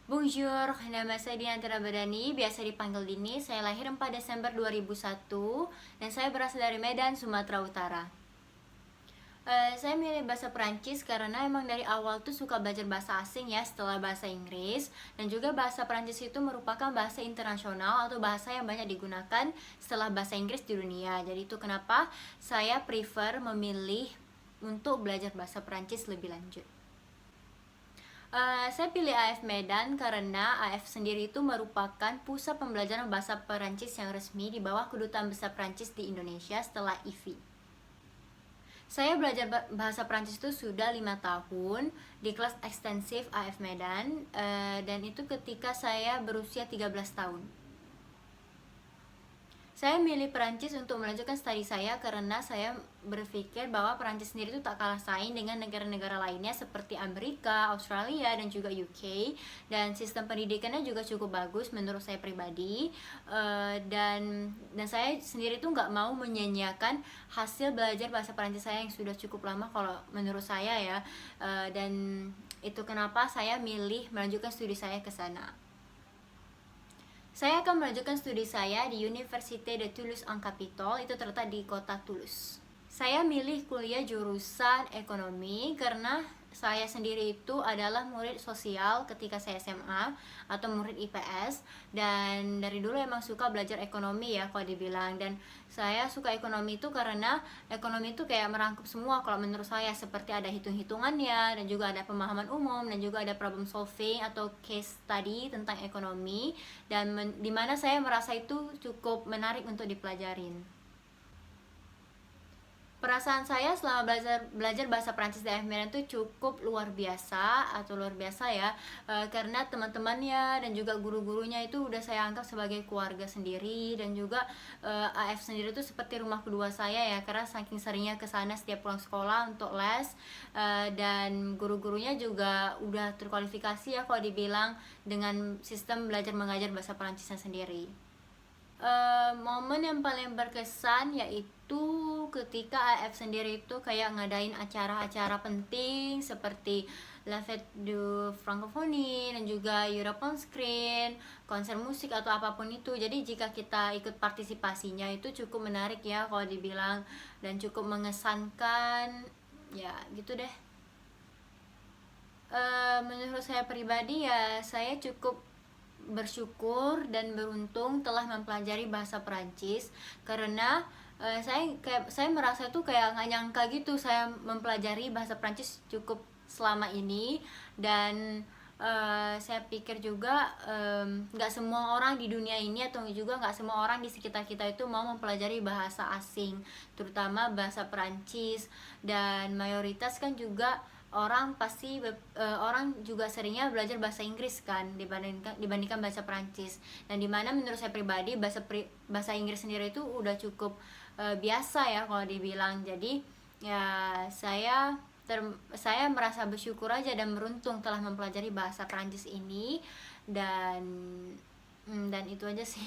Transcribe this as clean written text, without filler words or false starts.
Bonjour, nama saya Diantara Badani, biasa dipanggil Dini. Saya lahir 4 Desember 2001 dan saya berasal dari Medan, Sumatera Utara. Saya milih bahasa Perancis karena emang dari awal tuh suka belajar bahasa asing ya setelah bahasa Inggris. Dan juga bahasa Perancis itu merupakan bahasa internasional atau bahasa yang banyak digunakan setelah bahasa Inggris di dunia. Jadi itu kenapa saya prefer memilih untuk belajar bahasa Perancis lebih lanjut. Saya pilih AF Medan karena AF sendiri itu merupakan pusat pembelajaran bahasa Perancis yang resmi di bawah Kedutaan Besar Perancis di Indonesia setelah IFI. Saya belajar bahasa Perancis itu sudah 5 tahun di kelas ekstensif AF Medan, dan itu ketika saya berusia 13 tahun. Saya milih Perancis untuk melanjutkan studi saya karena saya berpikir bahwa Perancis sendiri itu tak kalah saing dengan negara-negara lainnya seperti Amerika, Australia, dan juga UK. Dan sistem pendidikannya juga cukup bagus menurut saya pribadi. Dan saya sendiri itu nggak mau menyanyiakan hasil belajar bahasa Perancis saya yang sudah cukup lama kalau menurut saya ya. Dan itu kenapa saya milih melanjutkan studi saya ke sana. Saya akan melanjutkan studi saya di Université de Toulouse-en-Capitole, itu terletak di kota Toulouse. Saya milih kuliah jurusan ekonomi karena saya sendiri itu adalah murid sosial ketika saya SMA atau murid IPS, dan dari dulu emang suka belajar ekonomi ya kalau dibilang. Dan saya suka ekonomi itu karena ekonomi itu kayak merangkup semua kalau menurut saya, seperti ada hitung-hitungannya dan juga ada pemahaman umum dan juga ada problem solving atau case study tentang ekonomi, dan dimana saya merasa itu cukup menarik untuk dipelajarin. Perasaan saya selama belajar bahasa Prancis di AF Medan itu cukup luar biasa ya, karena teman-temannya dan juga guru-gurunya itu udah saya anggap sebagai keluarga sendiri, dan juga AF sendiri itu seperti rumah kedua saya ya, karena saking seringnya kesana setiap pulang sekolah untuk les, dan guru-gurunya juga udah terkualifikasi ya kalau dibilang dengan sistem belajar mengajar bahasa Prancisnya sendiri. Momen yang paling berkesan yaitu ketika AF sendiri itu kayak ngadain acara-acara penting seperti La Fête du Francophonie dan juga Europe on Screen, konser musik atau apapun itu. Jadi jika kita ikut partisipasinya itu cukup menarik ya kalau dibilang, dan cukup mengesankan ya gitu deh. Menurut saya pribadi ya, saya cukup bersyukur dan beruntung telah mempelajari bahasa Perancis karena saya merasa tuh kayak nggak nyangka gitu saya mempelajari bahasa Perancis cukup selama ini. Dan saya pikir juga nggak semua orang di dunia ini atau juga nggak semua orang di sekitar kita itu mau mempelajari bahasa asing, terutama bahasa Perancis. Dan mayoritas kan juga orang juga seringnya belajar bahasa Inggris kan dibandingkan bahasa Perancis. Dan dimana menurut saya pribadi bahasa Inggris sendiri itu udah cukup biasa ya kalau dibilang. Jadi ya saya merasa bersyukur aja dan beruntung telah mempelajari bahasa Perancis ini, dan itu aja sih.